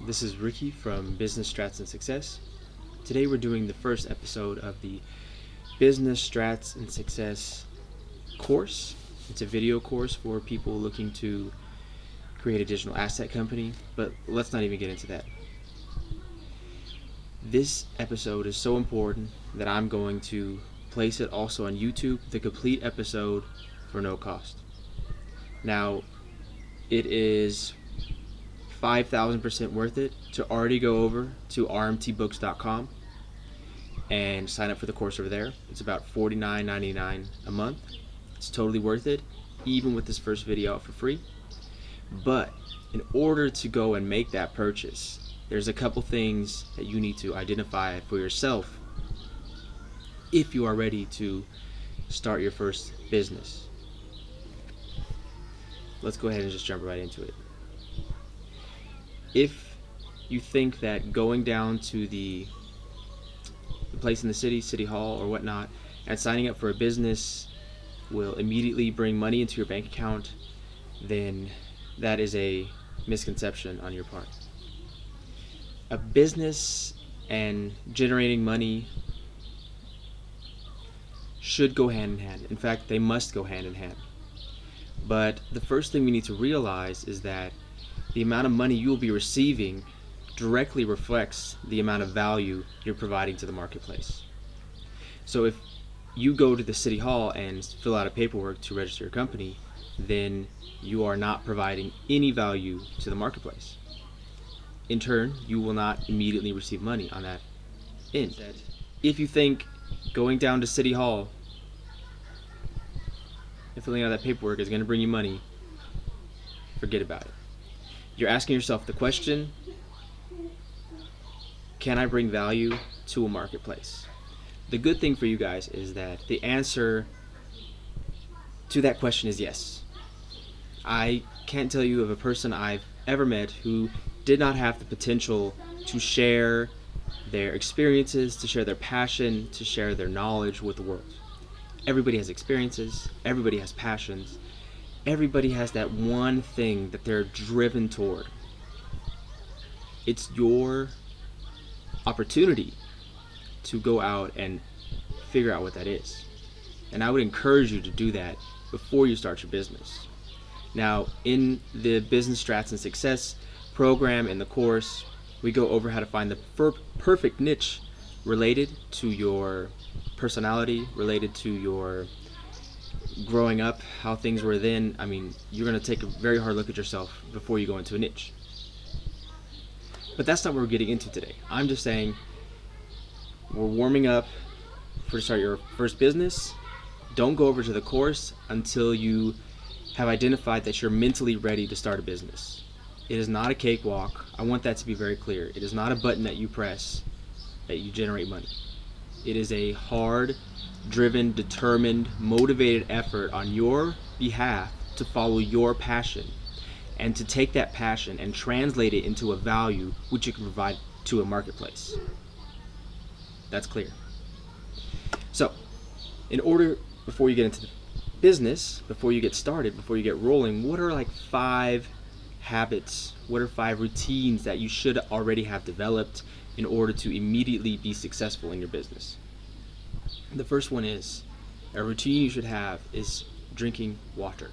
This is Ricky from Business Strats Success. Today we're doing the first episode of the Business Strats Success course. It's a video course for people looking to create a digital asset company, but let's not even get into that. This episode is so important that I'm going to place it also on YouTube, the complete episode, for no cost. Now, it is 5,000% worth it to already go over to rmtbooks.com and sign up for the course over there. It's about $49.99 a month. It's totally worth it, even with this first video out for free. But in order to go and make that purchase, there's a couple things that you need to identify for yourself if you are ready to start your first business. Let's go ahead and just jump right into it. If you think that going down to the place in the city hall or whatnot, and signing up for a business will immediately bring money into your bank account, then that is a misconception on your part. A business and generating money should go hand in hand. In fact, they must go hand in hand. But the first thing we need to realize is that the amount of money you will be receiving directly reflects the amount of value you're providing to the marketplace. So if you go to the city hall and fill out a paperwork to register your company, then you are not providing any value to the marketplace. In turn, you will not immediately receive money on that end. If you think going down to city hall and filling out that paperwork is going to bring you money, forget about it. You're asking yourself the question, can I bring value to a marketplace? The good thing for you guys is that the answer to that question is yes. I can't tell you of a person I've ever met who did not have the potential to share their experiences, to share their passion, to share their knowledge with the world. Everybody has experiences, everybody has passions, everybody has that one thing that they're driven toward. It's your opportunity to go out and figure out what that is. And I would encourage you to do that before you start your business. Now, in the Business Strats and Success program in the course, we go over how to find the perfect niche related to your personality, related to your growing up, how things were then. I mean, you're going to take a very hard look at yourself before you go into a niche. But that's not what we're getting into today. I'm just saying we're warming up to start your first business. Don't go over to the course until you have identified that you're mentally ready to start a business. It is not a cakewalk. I want that to be very clear. It is not a button that you press that you generate money. It is a hard, driven, determined, motivated effort on your behalf to follow your passion and to take that passion and translate it into a value which you can provide to a marketplace. That's clear. So, in order, before you get into the business, before you get started, before you get rolling, what are like 5 habits, what are 5 routines that you should already have developed in order to immediately be successful in your business? The first one is, a routine you should have is drinking water.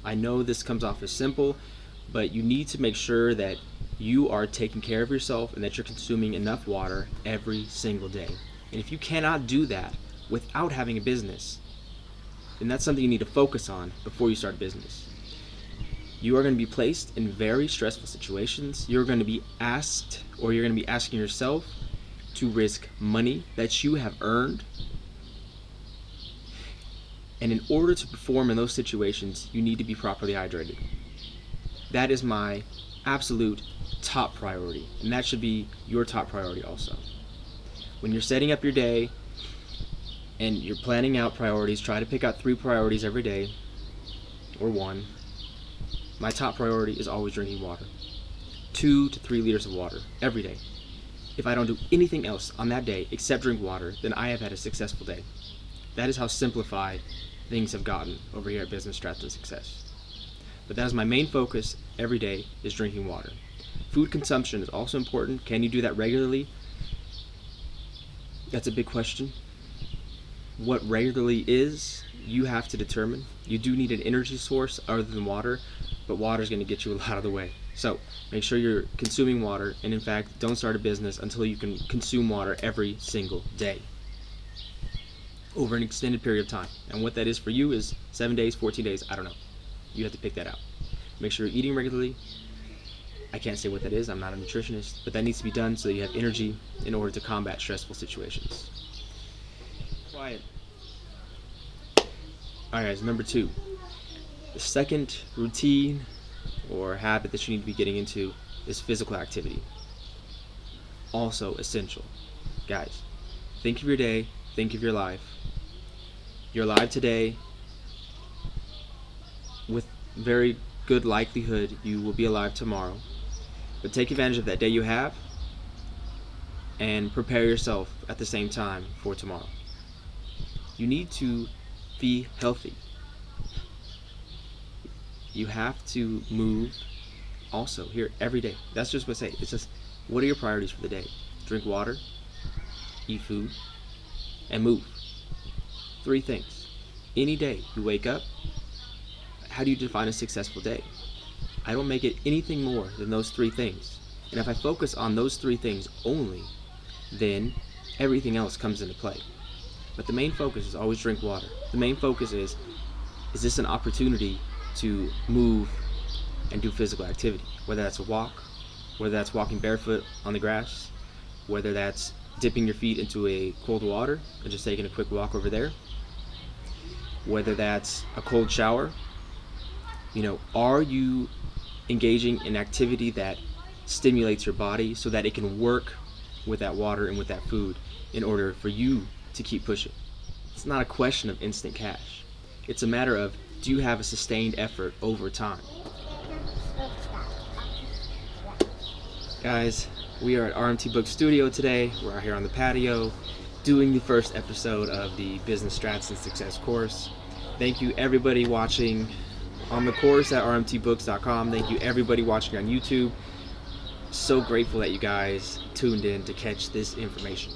I know this comes off as simple, but you need to make sure that you are taking care of yourself and that you're consuming enough water every single day. And if you cannot do that without having a business, then that's something you need to focus on before you start a business. You are going to be placed in very stressful situations. You're going to be asked, or you're going to be asking yourself to risk money that you have earned. And in order to perform in those situations, you need to be properly hydrated. That is my absolute top priority, and that should be your top priority also. When you're setting up your day and you're planning out priorities, try to pick out 3 priorities every day, or 1. My top priority is always drinking water. 2 to 3 liters of water every day. If I don't do anything else on that day except drink water, then I have had a successful day. That is how simplified things have gotten over here at Business Strats Success. But that is my main focus every day, is drinking water. Food consumption is also important. Can you do that regularly? That's a big question. What regularly is, you have to determine. You do need an energy source other than water, but water is going to get you a lot of the way. So make sure you're consuming water, and in fact, don't start a business until you can consume water every single day over an extended period of time. And what that is for you is 7 days, 14 days, I don't know. You have to pick that out. Make sure you're eating regularly. I can't say what that is, I'm not a nutritionist, but that needs to be done so that you have energy in order to combat stressful situations. Quiet. Alright guys, number 2. The second routine or habit that you need to be getting into is physical activity. Also essential. Guys, think of your day, think of your life. You're alive today. With very good likelihood you will be alive tomorrow. But take advantage of that day you have and prepare yourself at the same time for tomorrow. You need to be healthy. You have to move also here every day. That's just what I say. It's just, what are your priorities for the day? Drink water, eat food, and move. 3 things. Any day you wake up, how do you define a successful day? I don't make it anything more than those 3 things. And if I focus on those 3 things only, then everything else comes into play. But the main focus is always drink water. The main focus is this an opportunity to move and do physical activity? Whether that's a walk, whether that's walking barefoot on the grass, whether that's dipping your feet into a cold water and just taking a quick walk over there, whether that's a cold shower. Are you engaging in activity that stimulates your body so that it can work with that water and with that food in order for you to keep pushing? It's not a question of instant cash. It's a matter of, do you have a sustained effort over time? Guys, we are at RMT Book Studio today. We're out here on the patio doing the first episode of the Business Strats Success course. Thank you everybody watching on the course at rmtbooks.com. Thank you everybody watching on YouTube. So grateful that you guys tuned in to catch this information.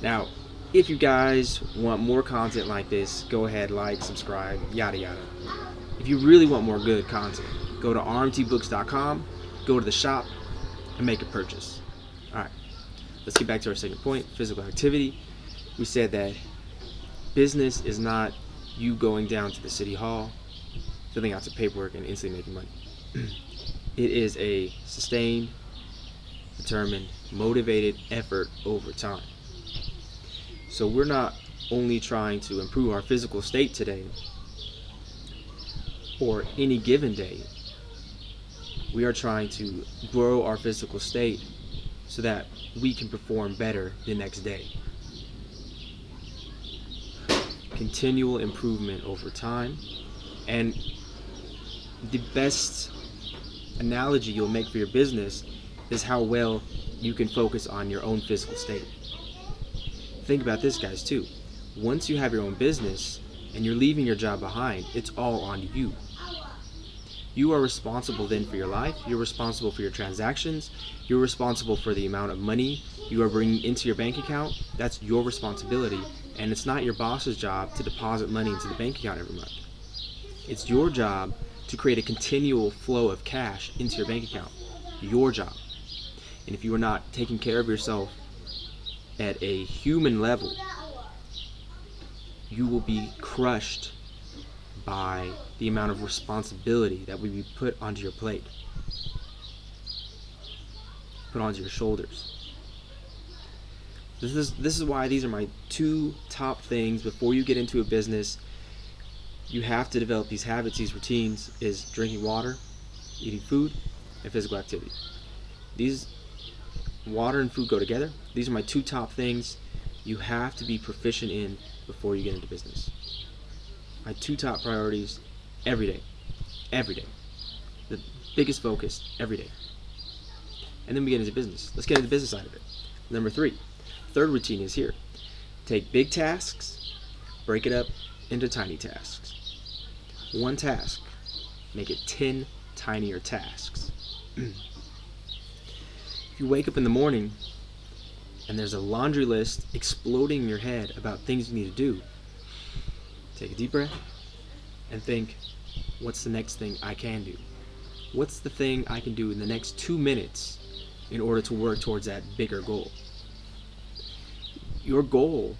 Now, if you guys want more content like this, go ahead, like, subscribe, yada yada. If you really want more good content, go to rmtbooks.com, go to the shop, and make a purchase. Alright, let's get back to our second point, physical activity. We said that business is not you going down to the city hall, filling out some paperwork, and instantly making money. It is a sustained, determined, motivated effort over time. So we're not only trying to improve our physical state today or any given day. We are trying to grow our physical state so that we can perform better the next day. Continual improvement over time. And the best analogy you'll make for your business is how well you can focus on your own physical state. Think about this, guys, too. Once you have your own business and you're leaving your job behind, it's all on you. You are responsible then for your life. You're responsible for your transactions. You're responsible for the amount of money you are bringing into your bank account. That's your responsibility. And it's not your boss's job to deposit money into the bank account every month. It's your job to create a continual flow of cash into your bank account. Your job. And if you are not taking care of yourself at a human level, you will be crushed by the amount of responsibility that will be put onto your plate, put onto your shoulders. This is why these are my 2 top things before you get into a business. You have to develop these habits, these routines, is drinking water, eating food, and physical activity. These water and food go together. These are my 2 top things you have to be proficient in before you get into business. My 2 top priorities every day. Every day. The biggest focus every day. And then we get into business. Let's get into the business side of it. Number 3. Third routine is here. Take big tasks, break it up into tiny tasks. 1 task, make it 10 tinier tasks. If you wake up in the morning and there's a laundry list exploding in your head about things you need to do, take a deep breath and think, what's the next thing I can do? What's the thing I can do in the next 2 minutes in order to work towards that bigger goal? Your goal,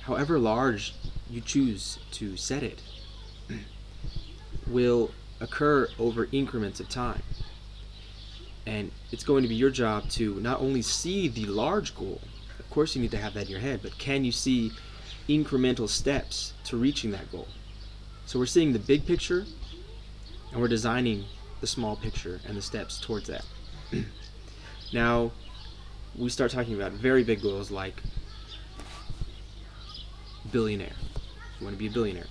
however large you choose to set it, will occur over increments of time. And it's going to be your job to not only see the large goal, of course you need to have that in your head, but can you see incremental steps to reaching that goal? So we're seeing the big picture and we're designing the small picture and the steps towards that. Now we start talking about very big goals like billionaire. You want to be a billionaire.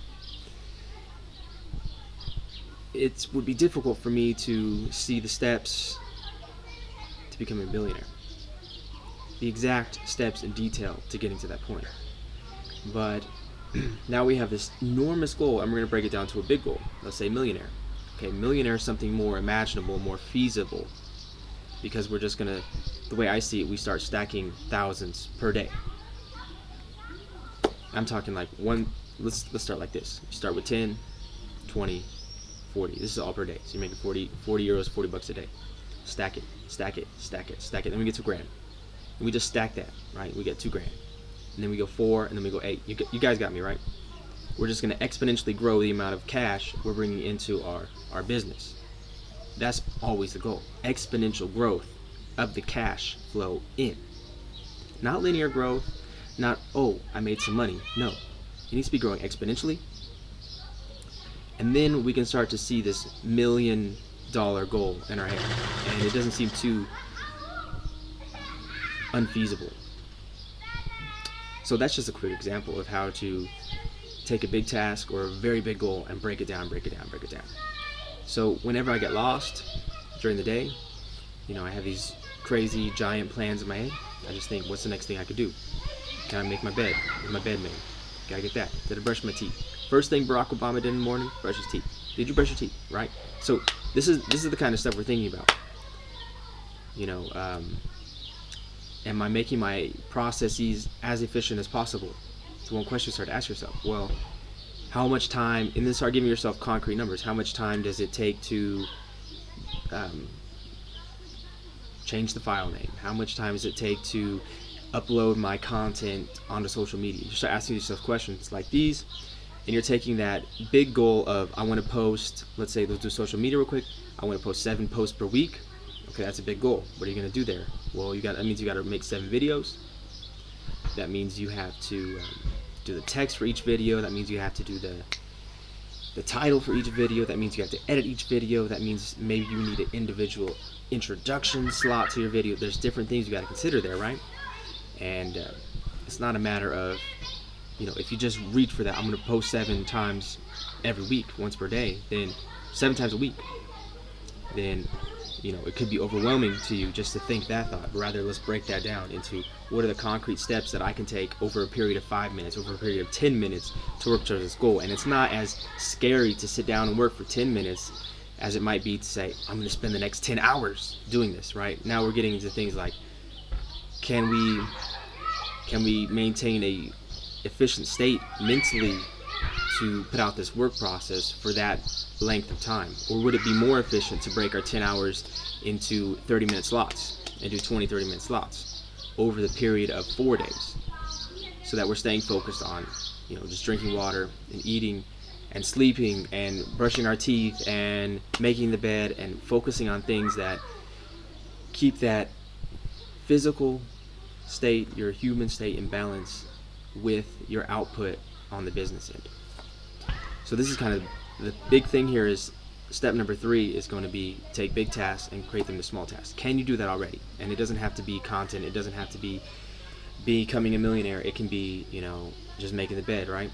It would be difficult for me to see the steps to becoming a billionaire, the exact steps in detail to getting to that point. But now we have this enormous goal and we're going to break it down to a big goal. Let's say millionaire. Okay, millionaire is something more imaginable, more feasible, because we're just going to, the way I see it, we start stacking thousands per day. I'm talking like let's start like this. You start with 10, 20, 40. This is all per day. So you're making 40 euros, 40 bucks a day. Stack it, stack it, stack it, stack it. Then we get to grand. And we just stack that, right? We get 2 grand. And then we go 4, and then we go 8. You guys got me, right? We're just going to exponentially grow the amount of cash we're bringing into our business. That's always the goal. Exponential growth of the cash flow in. Not linear growth, not, oh, I made some money. No, it needs to be growing exponentially. And then we can start to see this $1 million goal in our head. And it doesn't seem too unfeasible. So that's just a quick example of how to take a big task or a very big goal and break it down, break it down, break it down. So whenever I get lost during the day, I have these crazy giant plans in my head. I just think, what's the next thing I could do? Can I make my bed? Is my bed made? Gotta get that. Did I brush my teeth? First thing Barack Obama did in the morning, brush his teeth. Did you brush your teeth? Right? So this is the kind of stuff we're thinking about. Am I making my processes as efficient as possible? So one question you start to ask yourself, well, how much time, and then start giving yourself concrete numbers. How much time does it take to change the file name? How much time does it take to upload my content onto social media? You start asking yourself questions like these, and you're taking that big goal of, I want to post, let's say, let's do social media real quick. I want to post 7 posts per week. Okay, that's a big goal. What are you going to do there? Well, that means you got to make 7 videos. That means you have to do the text for each video. That means you have to do the title for each video. That means you have to edit each video. That means maybe you need an individual introduction slot to your video. There's different things you got to consider there, right? And it's not a matter of, if you just reach for that, I'm going to post 7 times every week, once per day, then 7 times a week, then it could be overwhelming to you just to think that thought. But rather, let's break that down into what are the concrete steps that I can take over a period of 5 minutes, over a period of 10 minutes to work towards this goal. And it's not as scary to sit down and work for 10 minutes as it might be to say, I'm going to spend the next 10 hours doing this, right? Now we're getting into things like, can we maintain a efficient state mentally to put out this work process for that length of time? Or would it be more efficient to break our 10 hours into 30-minute slots and do 20, 30-minute slots over the period of 4 days, so that we're staying focused on, just drinking water and eating and sleeping and brushing our teeth and making the bed and focusing on things that keep that physical state, your human state, in balance with your output on the business end. So this is kind of the big thing here. Is step number 3 is going to be take big tasks and create them into small tasks. Can you do that already? And it doesn't have to be content. It doesn't have to be becoming a millionaire. It can be, just making the bed, right?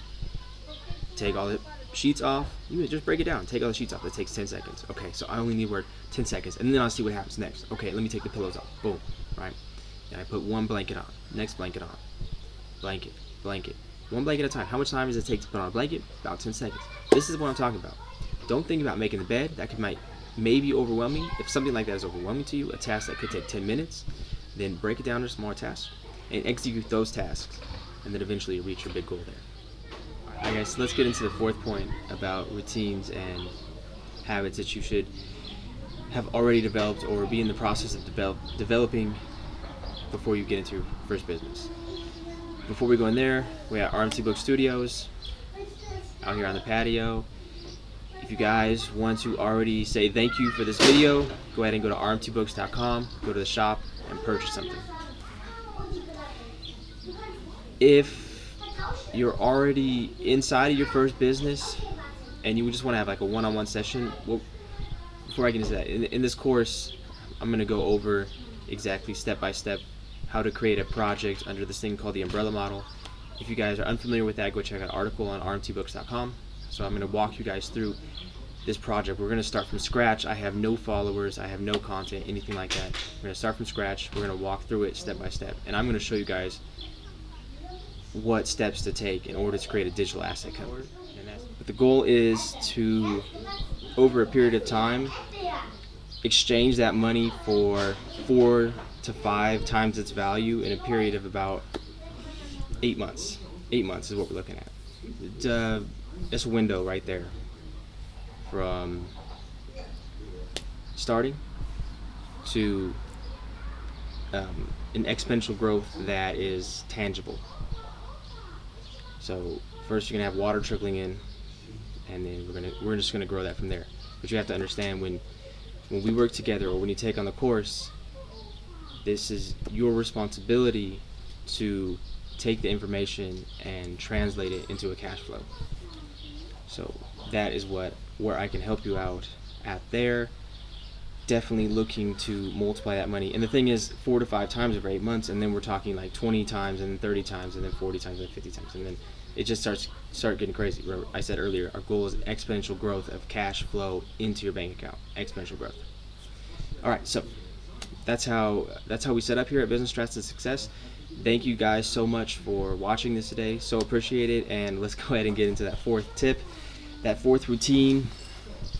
Take all the sheets off. You just break it down. Take all the sheets off. That takes 10 seconds. Okay, so I only need 10 seconds, and then I'll see what happens next. Okay, let me take the pillows off. Boom, right? And I put one blanket on. Next blanket on. Blanket. One blanket at a time. How much time does it take to put on a blanket? About 10 seconds. This is what I'm talking about. Don't think about making the bed. That might may be overwhelming, if something like that is overwhelming to you, a task that could take 10 minutes, then break it down into smaller tasks and execute those tasks, and then eventually reach your big goal there. All right, guys, let's get into the fourth point about routines and habits that you should have already developed or be in the process of developing before you get into your first business. Before we go in there, we have RMT Book Studios out here on the patio. If you guys want to already say thank you for this video, go ahead and go to rmtbooks.com, go to the shop, and purchase something. If you're already inside of your first business and you just want to have like a one-on-one session, well, before I get into that, in this course, I'm going to go over exactly step by step how to create a project under this thing called the umbrella model. If you guys are unfamiliar with that, go check out an article on rmtbooks.com. So I'm going to walk you guys through this project. We're going to start from scratch. I have no followers, I have no content, anything like that. We're going to start from scratch. We're going to walk through it step by step, and I'm going to show you guys what steps to take in order to create a digital asset company. But the goal is to, over a period of time, exchange that money for 4 to 5 times its value in a period of about 8 months. 8 months is what we're looking at. It's a window right there from starting to an exponential growth that is tangible. So first you're gonna have water trickling in, and then we're just gonna grow that from there. But you have to understand, when we work together or when you take on the course, this is your responsibility to take the information and translate it into a cash flow. So that is where I can help you out at there. Definitely looking to multiply that money. And the thing is, 4 to 5 times over 8 months, and then we're talking like 20 times and then 30 times and then 40 times and 50 times, and then it just start getting crazy. Where I said earlier, our goal is exponential growth of cash flow into your bank account. Exponential growth. All right, so that's how we set up here at Business Strats Success. Thank you guys so much for watching this today. So appreciate it, and let's go ahead and get into that fourth tip, that fourth routine,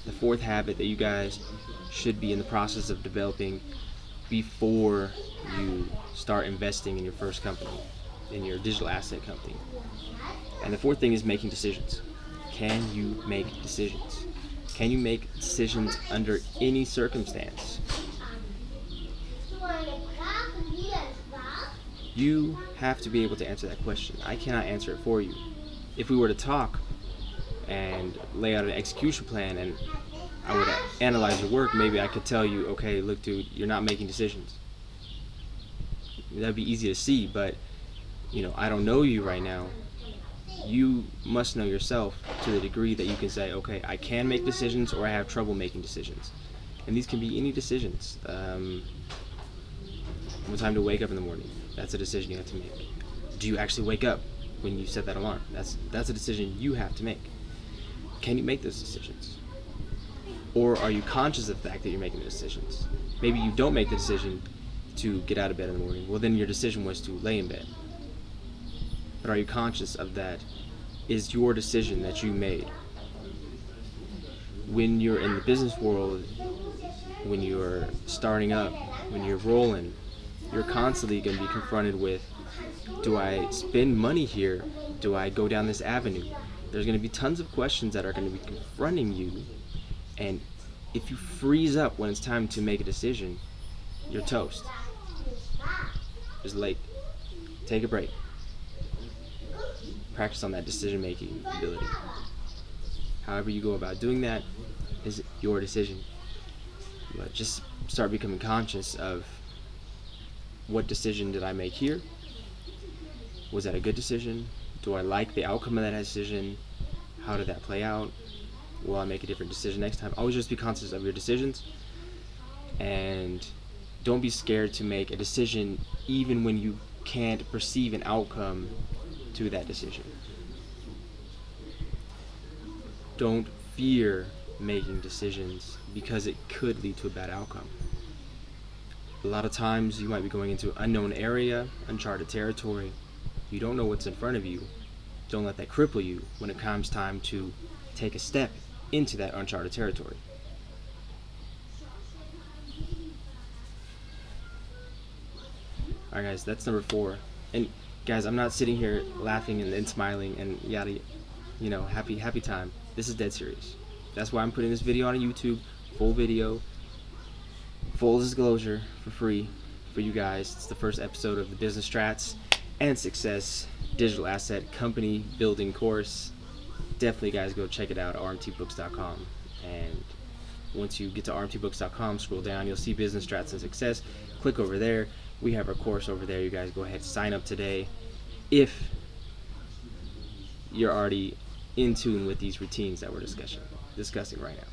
the fourth habit that you guys should be in the process of developing before you start investing in your first company, in your digital asset company. And the fourth thing is making decisions. Can you make decisions? Can you make decisions under any circumstance? You have to be able to answer that question. I cannot answer it for you. If we were to talk and lay out an execution plan and I would analyze your work, maybe I could tell you, okay, look dude, you're not making decisions. That'd be easy to see, but I don't know you right now. You must know yourself to the degree that you can say, okay, I can make decisions or I have trouble making decisions. And these can be any decisions. What time to wake up in the morning? That's a decision you have to make. Do you actually wake up when you set that alarm? That's a decision you have to make. Can you make those decisions? Or are you conscious of the fact that you're making the decisions? Maybe you don't make the decision to get out of bed in the morning. Well, then your decision was to lay in bed. But are you conscious of that is your decision that you made? When you're in the business world, when you're starting up, when you're rolling, you're constantly going to be confronted with, do I spend money here? Do I go down this avenue? There's going to be tons of questions that are going to be confronting you, and if you freeze up when it's time to make a decision, you're toast. Just late. Take a break. Practice on that decision-making ability. However you go about doing that is your decision. But just start becoming conscious of, what decision did I make here? Was that a good decision? Do I like the outcome of that decision? How did that play out? Will I make a different decision next time? Always just be conscious of your decisions, and don't be scared to make a decision even when you can't perceive an outcome to that decision. Don't fear making decisions because it could lead to a bad outcome. A lot of times you might be going into an unknown area, uncharted territory. You don't know what's in front of you. Don't let that cripple you when it comes time to take a step into that uncharted territory. Alright guys, that's number 4. And guys, I'm not sitting here laughing and smiling and yada, happy time. This is dead serious. That's why I'm putting this video on YouTube, full video, full disclosure, for free for you guys. It's the first episode of the Business Strats and Success digital asset company building course. Definitely guys, go check it out at rmtbooks.com. And once you get to rmtbooks.com, scroll down, you'll see Business Strats and Success. Click over there. We have our course over there. You guys go ahead, sign up today if you're already in tune with these routines that we're discussing right now.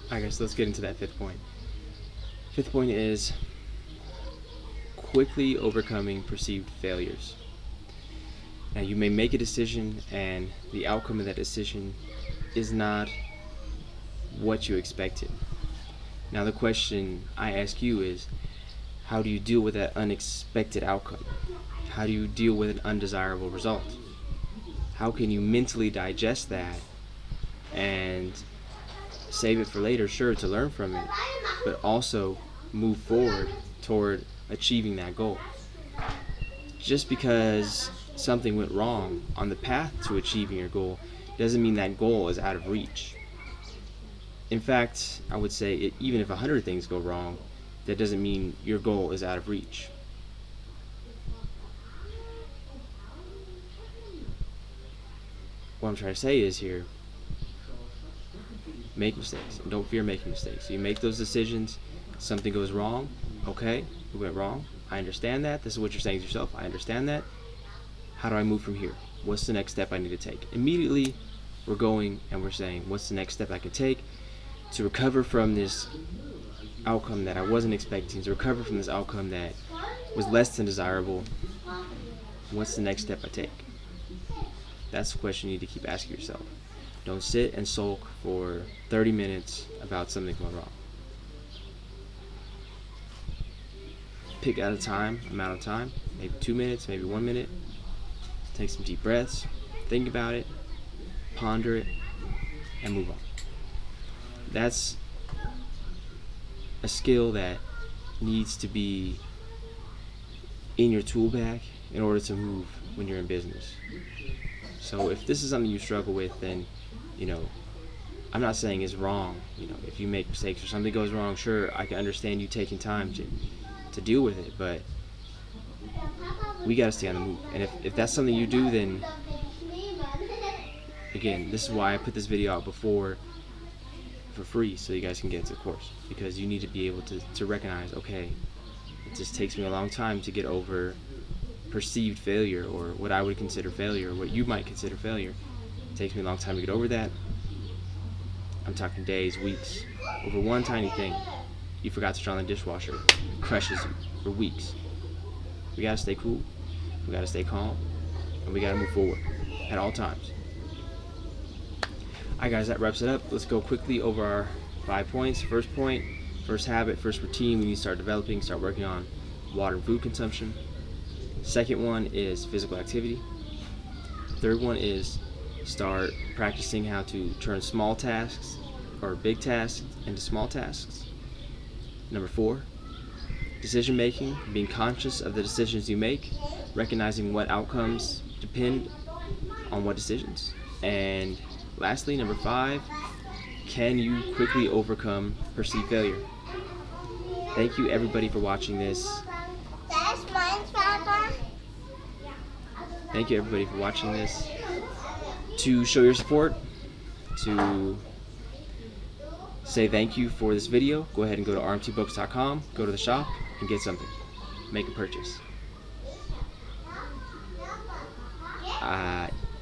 Alright guys, so let's get into that 5th point. 5th point is quickly overcoming perceived failures. Now, you may make a decision and the outcome of that decision is not what you expected. Now, the question I ask you is, how do you deal with that unexpected outcome? How do you deal with an undesirable result? How can you mentally digest that and save it for later, sure, to learn from it, but also move forward toward achieving that goal? Just because something went wrong on the path to achieving your goal doesn't mean that goal is out of reach. In fact, I would say even if 100 things go wrong, that doesn't mean your goal is out of reach. What I'm trying to say is here, make mistakes and don't fear making mistakes. You make those decisions, something goes wrong, okay, it went wrong, I understand that, this is what you're saying to yourself, I understand that. How do I move from here? What's the next step I need to take? Immediately we're going and we're saying, what's the next step I can take to recover from this outcome that I wasn't expecting, to recover from this outcome that was less than desirable? What's the next step I take? That's the question you need to keep asking yourself. Don't sit and sulk for 30 minutes about something going wrong. Pick out amount of time, maybe 2 minutes, maybe 1 minute. Take some deep breaths, think about it, ponder it, and move on. That's a skill that needs to be in your tool bag in order to move when you're in business. So if this is something you struggle with, then, I'm not saying it's wrong. If you make mistakes or something goes wrong, sure, I can understand you taking time to deal with it, but we gotta stay on the move. And if that's something you do, then again, this is why I put this video out before for free, so you guys can get into the course, because you need to be able to recognize, okay, it just takes me a long time to get over perceived failure, or what I would consider failure, or what you might consider failure. It takes me a long time to get over that. I'm talking days, weeks, over one tiny thing. You forgot to turn on the dishwasher, it crushes you for weeks. We gotta stay cool, we gotta stay calm, and we gotta move forward at all times. Alright guys, that wraps it up. Let's go quickly over our 5 points. First point, first habit, first routine, we need to start developing, start working on water and food consumption. Second one is physical activity. Third one is start practicing how to turn small tasks or big tasks into small tasks. Number 4, decision making, being conscious of the decisions you make, recognizing what outcomes depend on what decisions. And lastly, number 5, can you quickly overcome perceived failure? Thank you everybody for watching this. Thank you everybody for watching this. To show your support, to say thank you for this video, go ahead and go to rmtbooks.com, go to the shop, and get something. Make a purchase.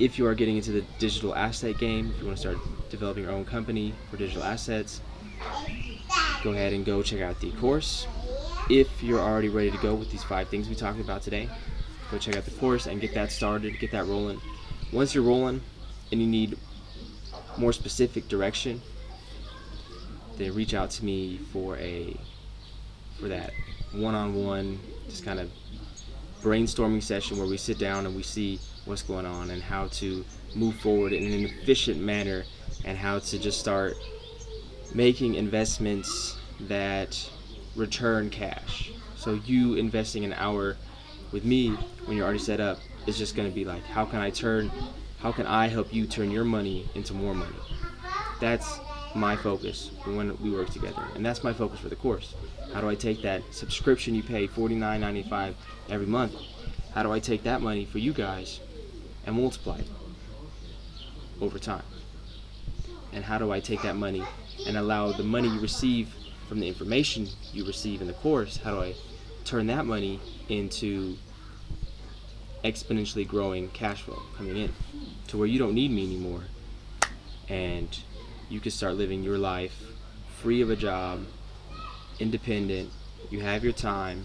If you are getting into the digital asset game, if you want to start developing your own company for digital assets, go ahead and go check out the course. If you're already ready to go with these 5 things we talked about today, go check out the course and get that started, get that rolling. Once you're rolling and you need more specific direction, then reach out to me for that one-on-one, just kind of brainstorming session where we sit down and we see what's going on and how to move forward in an efficient manner, and how to just start making investments that return cash. So you investing an hour with me when you're already set up is just going to be like, how can I help you turn your money into more money? That's my focus when we work together, and that's my focus for the course. How do I take that subscription you pay $49.95 every month? How do I take that money for you guys and multiply it over time? And how do I take that money and allow the money you receive from the information you receive in the course, how do I turn that money into exponentially growing cash flow coming in to where you don't need me anymore and you can start living your life free of a job, independent, you have your time,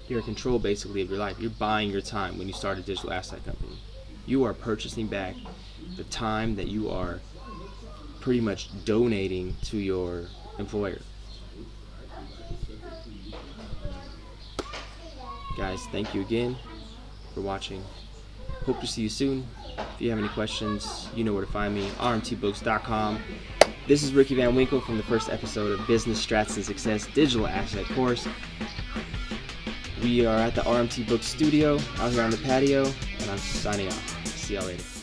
you're in control basically of your life. You're buying your time when you start a digital asset company. You are purchasing back the time that you are pretty much donating to your employer. Guys, thank you again for watching. Hope to see you soon. If you have any questions, you know where to find me, rmtbooks.com. This is Ricky Van Winkle from the first episode of Business Strats Success Digital Asset Course. We are at the RMT Books studio out here on the patio, and I'm signing off. See y'all later.